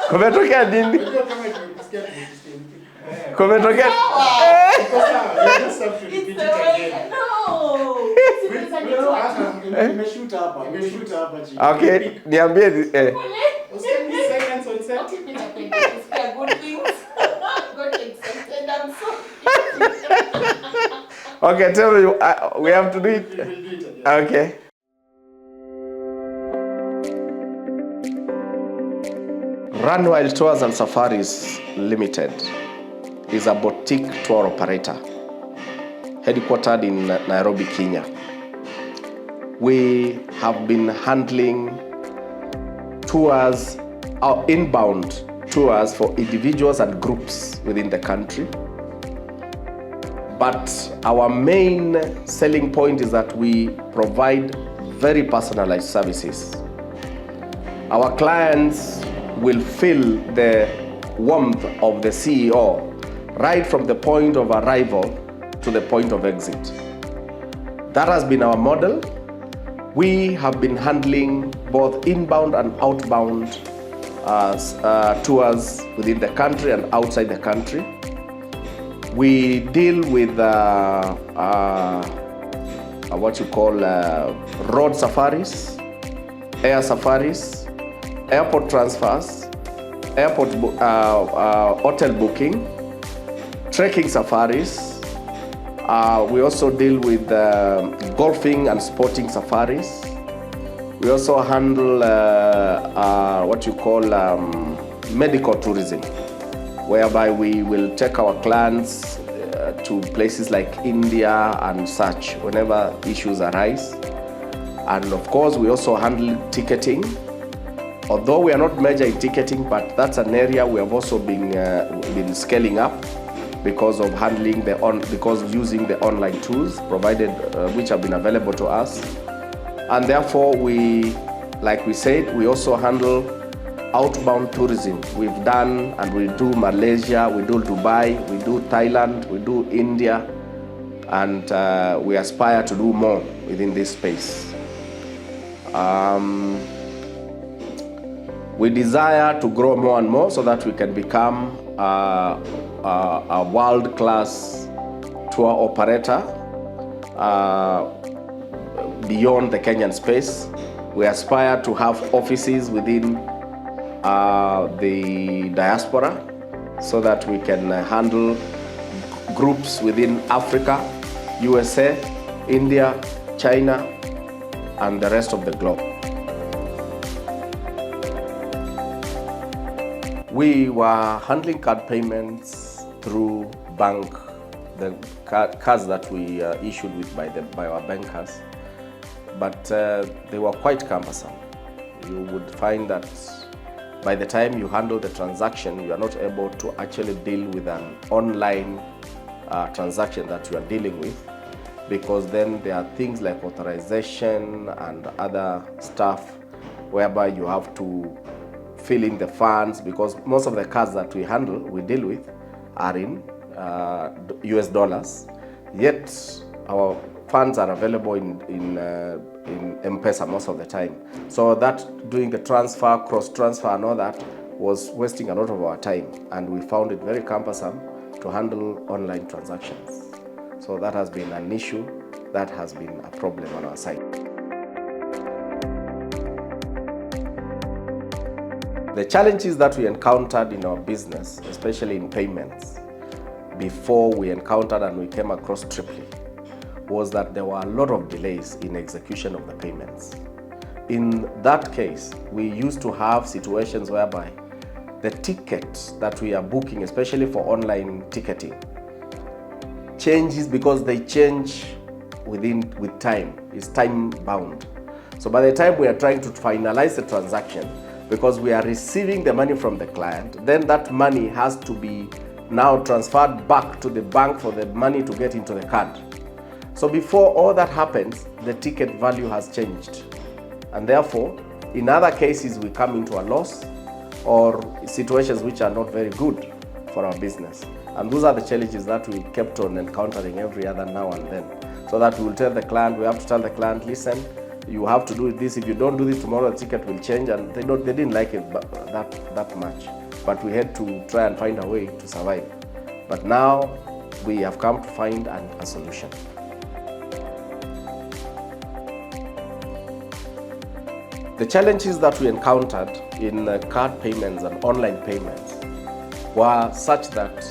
Kumetokea nini? Kumetokea Okay, niambie Okay, tell me, we have to do it. Okay. Runway Tours and Safaris Limited is a boutique tour operator headquartered in Nairobi, Kenya. We have been handling tours, inbound tours for individuals and groups within the country. But our main selling point is that we provide very personalized services. Our clients will feel the warmth of the CEO right from the point of arrival to the point of exit. That has been our model. We have been handling both inbound and outbound tours within the country and outside the country. We deal with what you call road safaris, air safaris, airport transfers, airport hotel booking, trekking safaris. We also deal with golfing and sporting safaris. We also handle what you call medical tourism, whereby we will take our clients to places like India and such whenever issues arise. And of course, we also handle ticketing. Although we are not major in ticketing, but that's an area we have also been scaling up because of handling using the online tools provided, which have been available to us. And therefore, like we said, we also handle outbound tourism. We've done and we do Malaysia, we do Dubai, we do Thailand, we do India, and we aspire to do more within this space. We desire to grow more and more so that we can become a world-class tour operator beyond the Kenyan space. We aspire to have offices within the diaspora so that we can handle groups within Africa, USA, India, China, and the rest of the globe. We were handling card payments through bank, the cards that we issued by our bankers, but they were quite cumbersome. You would find that by the time you handle the transaction, you are not able to actually deal with an online transaction that you are dealing with, because then there are things like authorization and other stuff whereby you have to fill in the funds, because most of the cards that we deal with are in US dollars, yet our funds are available in M-Pesa most of the time. So that doing the transfer, cross-transfer and all that was wasting a lot of our time, and we found it very cumbersome to handle online transactions. So that has been an issue, that has been a problem on our side. The challenges that we encountered in our business, especially in payments, before we encountered and we came across Triply, was that there were a lot of delays in execution of the payments. In that case, we used to have situations whereby the tickets that we are booking, especially for online ticketing, changes because they change with time. It's time bound. So by the time we are trying to finalize the transaction, because we are receiving the money from the client, then that money has to be now transferred back to the bank for the money to get into the card. So before all that happens, the ticket value has changed. And therefore, in other cases, we come into a loss or situations which are not very good for our business. And those are the challenges that we kept on encountering every other now and then. So that we will tell the client, we have to tell the client, listen, you have to do this. If you don't do this tomorrow, the ticket will change, and they didn't like it that much. But we had to try and find a way to survive. But now we have come to find a solution. The challenges that we encountered in card payments and online payments were such that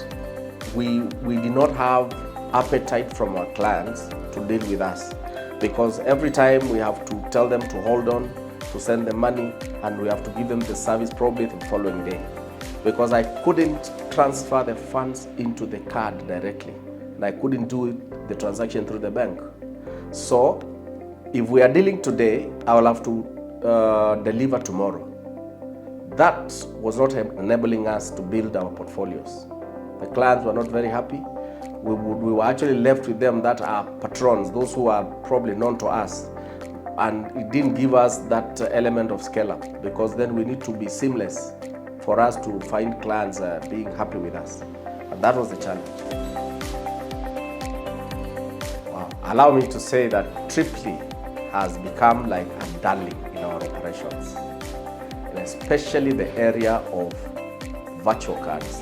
we did not have appetite from our clients to deal with us, because every time we have to tell them to hold on, to send them money, and we have to give them the service probably the following day, because I couldn't transfer the funds into the card directly, and I couldn't do the transaction through the bank. So if we are dealing today, I will have to deliver tomorrow. That was not enabling us to build our portfolios. The clients were not very happy. We were actually left with them that are patrons, those who are probably known to us, and it didn't give us that element of scale up, because then we need to be seamless for us to find clients being happy with us, and that was the challenge. Wow. Allow me to say that Triply has become like a darling in our operations, and especially the area of virtual cards.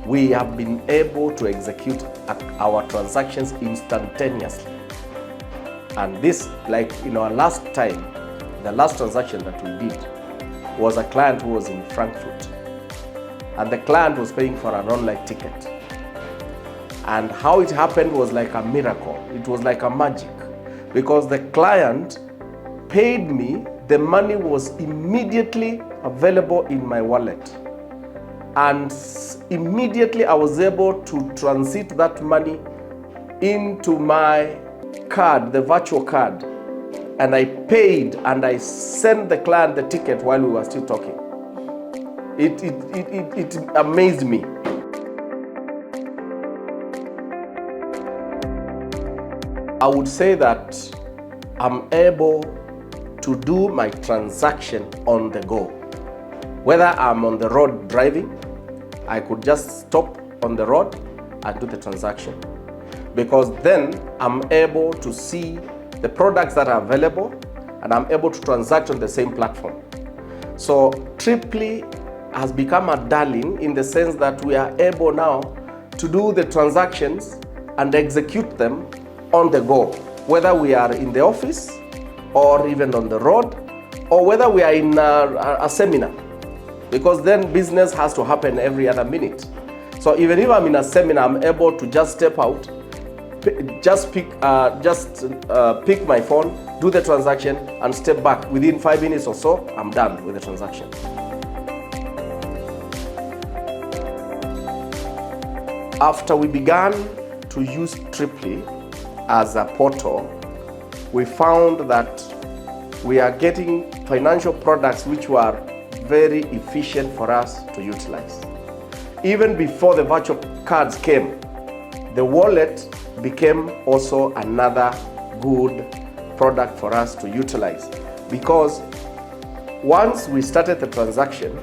We have been able to execute our transactions instantaneously. And this, like in our last time, the last transaction that we did was a client who was in Frankfurt. And the client was paying for an online ticket. And how it happened was like a miracle. It was like a magic. Because the client paid me, the money was immediately available in my wallet. And immediately I was able to transit that money into my card, the virtual card. And I paid and I sent the client the ticket while we were still talking. It amazed me. I would say that I'm able to do my transaction on the go. Whether I'm on the road driving, I could just stop on the road and do the transaction. Because then I'm able to see the products that are available and I'm able to transact on the same platform. So Triply has become a darling in the sense that we are able now to do the transactions and execute them on the go, whether we are in the office or even on the road, or whether we are in a seminar, because then business has to happen every other minute. So even if I'm in a seminar, I'm able to just step out, just pick my phone, do the transaction, and step back. Within 5 minutes or so, I'm done with the transaction. After we began to use Triply as a portal, we found that we are getting financial products which were very efficient for us to utilize. Even before the virtual cards came, the wallet became also another good product for us to utilize, because once we started the transaction,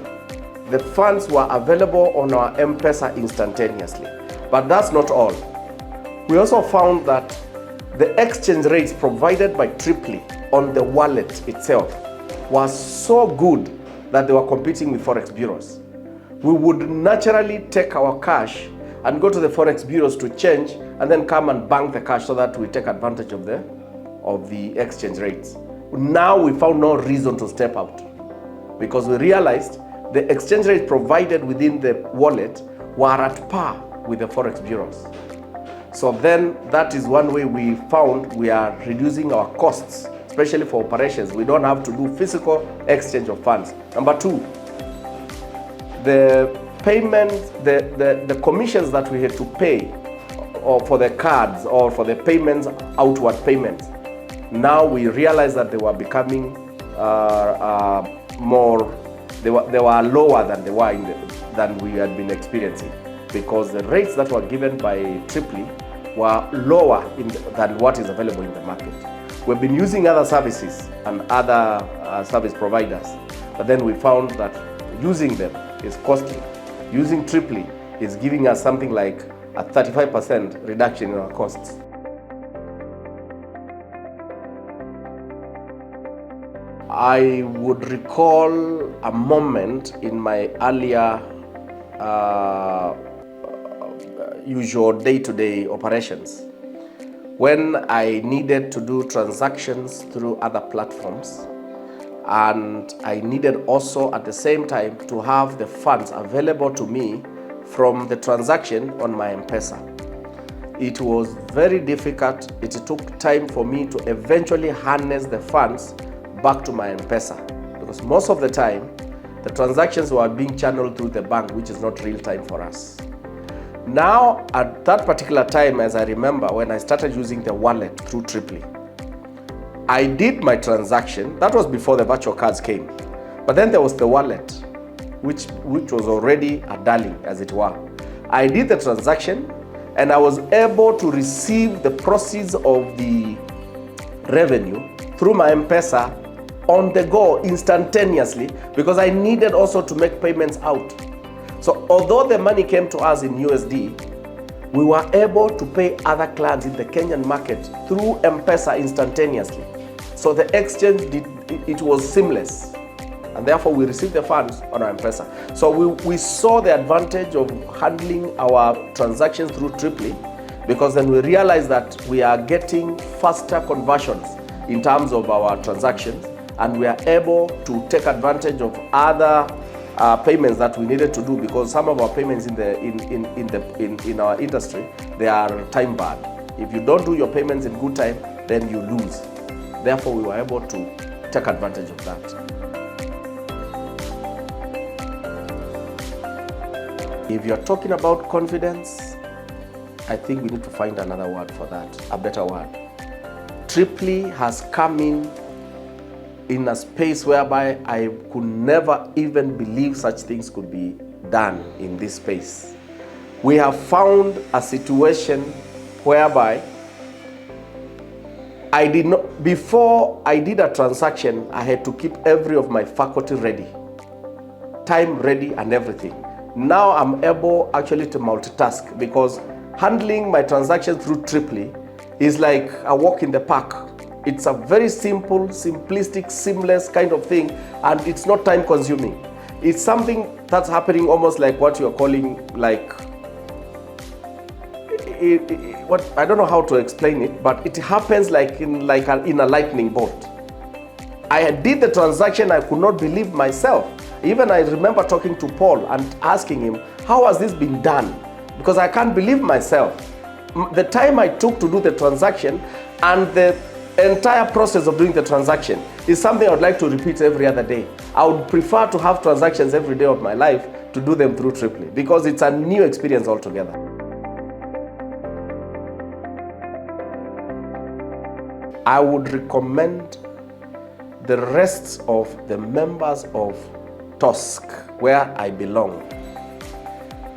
the funds were available on our M-Pesa instantaneously. But that's not all. We also found that the exchange rates provided by Triply on the wallet itself was so good that they were competing with forex bureaus. We would naturally take our cash and go to the forex bureaus to change, and then come and bank the cash so that we take advantage of the exchange rates. Now we found no reason to step out, because we realized the exchange rates provided within the wallet were at par with the forex bureaus. So then that is one way we found we are reducing our costs, especially for operations. We don't have to do physical exchange of funds. Number two, the payments, the commissions that we had to pay or for the cards or for the payments, outward payments, now we realize that they were becoming they were lower than they were than we had been experiencing, because the rates that were given by Triply were lower than what is available in the market. We've been using other services and other service providers, but then we found that using them is costly. Using Triply is giving us something like a 35% reduction in our costs. I would recall a moment in my earlier usual day-to-day operations when I needed to do transactions through other platforms, and I needed also at the same time to have the funds available to me from the transaction on my M-Pesa. It was very difficult. It took time for me to eventually harness the funds back to my M-Pesa, because most of the time the transactions were being channeled through the bank, which is not real time for us. Now, at that particular time, as I remember, when I started using the wallet through Triply, I did my transaction. That was before the virtual cards came. But then there was the wallet, which was already a darling, as it were. I did the transaction, and I was able to receive the proceeds of the revenue through my M-Pesa on the go instantaneously, because I needed also to make payments out. So although the money came to us in USD, we were able to pay other clients in the Kenyan market through M-Pesa instantaneously. So the exchange, it was seamless. And therefore we received the funds on our M-Pesa. So we saw the advantage of handling our transactions through Triply, because then we realized that we are getting faster conversions in terms of our transactions, and we are able to take advantage of other payments that we needed to do, because some of our payments in our industry, they are time barred. If you don't do your payments in good time, then you lose. Therefore, we were able to take advantage of that. If you're talking about confidence, I think we need to find another word for that, a better word. Triply has come in a space whereby I could never even believe such things could be done in this space. We have found a situation whereby before I did a transaction, I had to keep every of my faculty ready, time ready and everything. Now I'm able actually to multitask, because handling my transactions through Triply is like a walk in the park. It's a very simple, simplistic, seamless kind of thing, and it's not time consuming. It's something that's happening almost like what you're calling what I don't know how to explain it, but it happens like in a lightning bolt. I did the transaction, I could not believe myself. Even I remember talking to Paul and asking him, how has this been done? Because I can't believe myself. The time I took to do the transaction and the entire process of doing the transaction is something I would like to repeat every other day. I would prefer to have transactions every day of my life to do them through Triply, because it's a new experience altogether. I would recommend the rest of the members of TOSC, where I belong,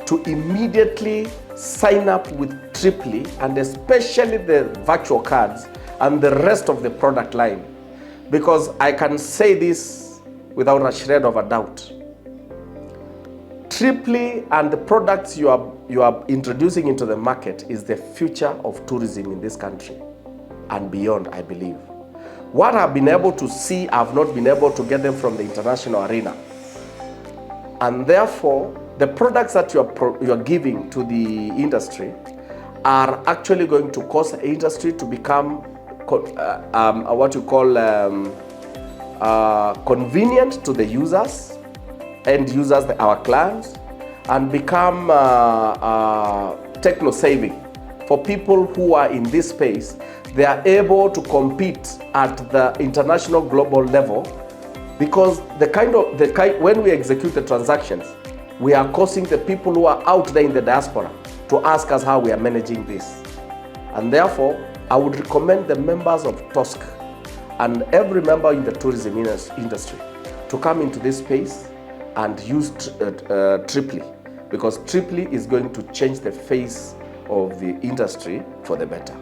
to immediately sign up with Triply, and especially the virtual cards and the rest of the product line, because I can say this without a shred of a doubt. Triply and the products you are introducing into the market is the future of tourism in this country and beyond, I believe. What I've been able to see, I've not been able to get them from the international arena. And therefore, the products that you're giving to the industry are actually going to cause the industry to become what you call convenient to the users, end users, our clients, and become techno-savvy. For people who are in this space, they are able to compete at the international global level, because when we execute the transactions, we are causing the people who are out there in the diaspora to ask us how we are managing this. And therefore, I would recommend the members of TOSC and every member in the tourism industry to come into this space and use Triply, because Triply is going to change the face of the industry for the better.